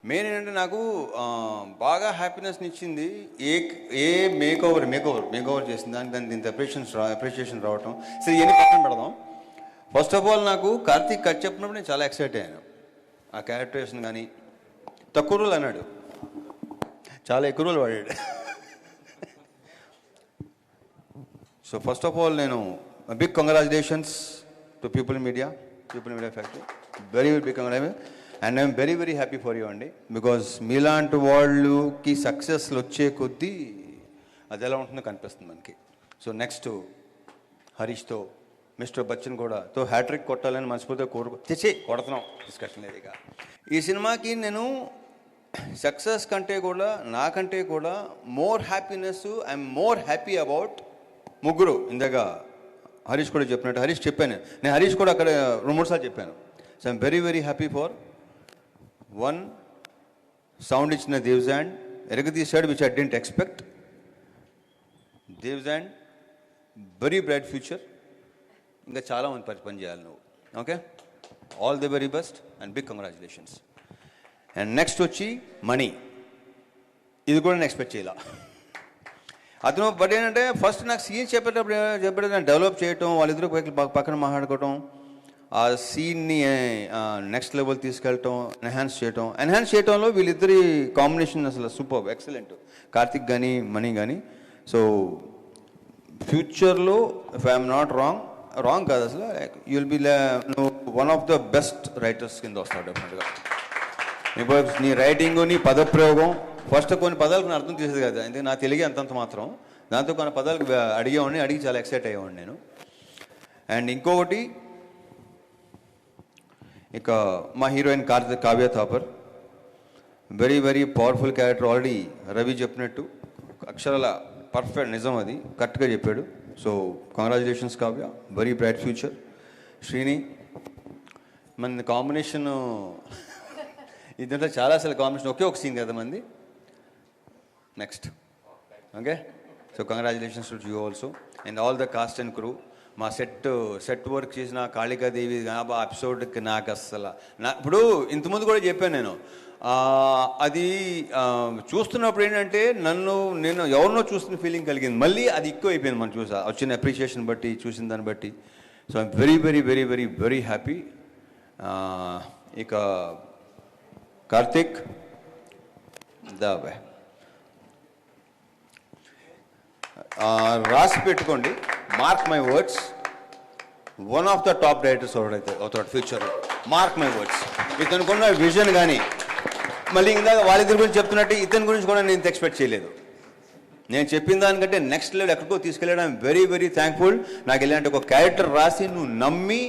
Main ఏంటంటే నాకు బాగా హ్యాపీనెస్ని ఇచ్చింది ఏ మేక్ ఓవర్ చేసింది దానికి ఇంత అప్రిషియేషన్ రావటం. సరే ఇవన్నీ పక్కన పెడదాం. ఫస్ట్ ఆఫ్ ఆల్ నాకు కార్తీక్ కట్ చెప్పినప్పుడు నేను చాలా ఎక్సైట్ అయ్యాను. ఆ క్యారెక్టరేషన్ కానీ తక్కువ రోజులు అన్నాడు, చాలా ఎక్కువ రోజులు వాడాడు. సో ఫస్ట్ ఆఫ్ ఆల్ నేను big congratulations to people media factory, very big congratulation. And I'm very very happy for you అండి, బికాజ్ మీలాంటి వాళ్ళకి సక్సెస్లు వచ్చే కొద్దీ అది ఎలా ఉంటుందో కనిపిస్తుంది మనకి. సో నెక్స్ట్ హరీష్తో, మిస్టర్ బచ్చన్ కూడాతో హ్యాట్రిక్ కొట్టాలని మనస్ఫూర్తిగా కొడుతున్నాం, డిస్కషన్ లేదు. ఇక ఈ సినిమాకి నేను సక్సెస్ కంటే కూడా నాకంటే కూడా more happiness, I'm more happy about ముగ్గురు. ఇందాక హరీష్ కూడా చెప్పినట్టు హరీష్ చెప్పాను నేను, హరీష్ కూడా అక్కడ 2-3 సార్లు చెప్పాను. So I'm very very happy for one, sound ఇచ్చిన దేవ్జాండ్, ఎరగదీశాడు విచ్ ఐ డెంట్ ఎక్స్పెక్ట్. దేవ్జాండ్ వెరీ బ్రైట్ ఫ్యూచర్, ఇంకా చాలా మంది పని చేయాలి నువ్వు. Okay, all the very best and big congratulations. And next వచ్చి మణి, ఇది కూడా నేను ఎక్స్పెక్ట్ చేయాల అతను. బట్ ఏంటంటే ఫస్ట్ నాకు సీన్ చెప్పేటప్పుడు డెవలప్ చేయటం, వాళ్ళిద్దరూ పక్కన మాట్లాడుకోవటం, ఆ సీన్ని నెక్స్ట్ లెవెల్ తీసుకెళ్ళటం, ఎన్హాన్స్ చేయటంలో వీళ్ళిద్దరి కాంబినేషన్ అసలు సూపర్, ఎక్సలెంట్. కార్తిక్ కానీ మణి కానీ. సో ఫ్యూచర్లో ఇఫ్ ఐఎమ్ నాట్ రాంగ్ కాదు అసలు, you will be one of the best writers కింద వస్తాడు డెఫినెట్గా. నీ రైటింగు, నీ పదప్రయోగం, ఫస్ట్ కొన్ని పదాలకు అర్థం చేసేది కదా, ఎందుకంటే నా తెలుగే అంతంత మాత్రం, దాంతో కొన్ని పదాలకు అడిగి చాలా ఎక్సైట్ అయ్యేవాడిని నేను. అండ్ ఇంకొకటి, ఇక మా heroine Kavya Thapar, very very powerful character. Already Ravi చెప్పినట్టు అక్షరాల పర్ఫెక్ట్, నిజం, అది కరెక్ట్గా చెప్పాడు. So congratulations Kavya, very bright future. Srini, మన కాంబినేషను ఇదంతా చాలా అసలు కాంబినేషన్, ఒకే ఒక సీన్ కదా మంది. Next okay, so congratulations to you also and all the cost and crew. మా సెట్ వర్క్ చేసిన కాళికాదేవి ఎపిసోడ్కి నాకు అసలు ఇప్పుడు ఇంతకుముందు కూడా చెప్పాను నేను, అది చూస్తున్నప్పుడు ఏంటంటే నేను ఎవరినో చూస్తున్న ఫీలింగ్ కలిగింది, మళ్ళీ అది ఎక్కువ అయిపోయింది మనం వచ్చిన అప్రిషియేషన్ బట్టి, చూసిన దాన్ని బట్టి. So I'm very very very very very happy. ఇక కార్తిక్, రాసి పెట్టుకోండి, mark my words, one of the top directors అవుతాడు ఫ్యూచర్లో, మార్క్ మై వర్డ్స్. ఇతనుకున్న విజన్ కానీ, మళ్ళీ ఇందాక వాళ్ళిద్దరి గురించి చెప్తున్నట్టు ఇతని గురించి కూడా నేను ఇంత ఎక్స్పెక్ట్ చేయలేదు. నేను చెప్పిన దానికంటే నెక్స్ట్ లెవెల్ ఎక్కడికో తీసుకెళ్ళడం వెరీ వెరీ థ్యాంక్ఫుల్. నాకు ఇలాంటి ఒక క్యారెక్టర్ రాసి నువ్వు నమ్మి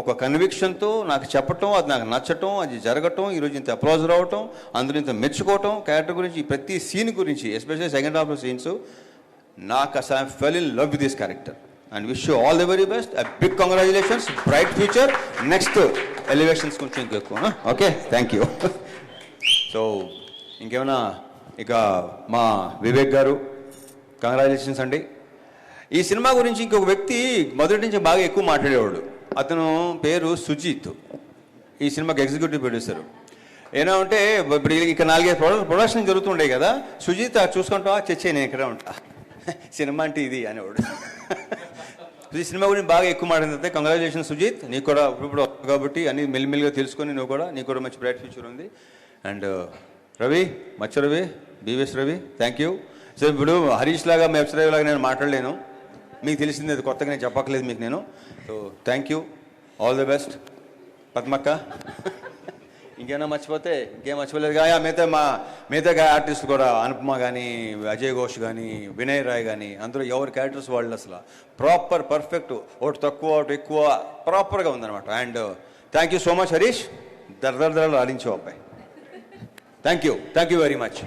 ఒక కన్విక్షన్తో నాకు చెప్పటం, అది నాకు నచ్చటం, అది జరగటం, ఈరోజు ఇంత అప్లాజ్ రావటం, అందులో ఇంత మెచ్చుకోవటం, క్యారెక్టర్ గురించి, ప్రతి సీన్ గురించి, ఎస్పెషల్లీ సెకండ్ హాఫ్ సీన్స్, నాకు అసలు I fell in love with this character and wish you all the very best. Big congratulations, bright future, next elevations కొంచెం ఇంకెక్కువ. Okay, thank you. సో ఇంకేమైనా, ఇక మా వివేక్ గారు, కంగ్రాచులేషన్స్ అండి. ఈ సినిమా గురించి ఇంకొక వ్యక్తి మొదటి నుంచి బాగా ఎక్కువ మాట్లాడేవాడు, అతను పేరు సుజిత్, ఈ సినిమాకి ఎగ్జిక్యూటివ్ ప్రొడ్యూసర్. ఏమంటే ఇప్పుడు ఇక 4-5 ప్రొడక్షన్ జరుగుతుండే కదా, సుజిత్ చూసుకుంటావా, చచ్చే నేను ఇక్కడే ఉంటా, సినిమా అంటే ఇది అనేవాడు. ఈ సినిమా గురించి బాగా ఎక్కువ మాట్లాడితే కంగ్రాచులేషన్స్ సుజిత్, నీకు కూడా ఇప్పుడు కాబట్టి అన్ని మెల్లిమెల్లిగా తెలుసుకొని నీకు కూడా మంచి బ్రైట్ ఫ్యూచర్ ఉంది. అండ్ రవి, మచ్చ Ravi, BVS Ravi, thank you. So ఇప్పుడు హరీష్ లాగా, వెబ్సైట్ లాగా నేను మాట్లాడలేను, మీకు తెలిసింది అది కొత్తగా నేను చెప్పక్కలేదు మీకు నేను. So thank you, all the best. పద్మక్క, ఇంకేమైనా మర్చిపోతే ఇంకేం మర్చిపోలేదు కదా. మిగతా ఆర్టిస్ట్ కూడా, అనుపమ కానీ, అజయ్ ఘోష్ కానీ, వినయ్ రాయ్ కానీ, అందరూ ఎవరి క్యారెక్టర్స్ వాళ్ళు అసలు ప్రాపర్ పర్ఫెక్ట్, ఒకటి తక్కువ ఒకటి ఎక్కువ ప్రాపర్గా ఉందన్నమాట. And thank you so much Harish, దరదరదరలు ఆడించావు అబ్బాయి. Thank you very much.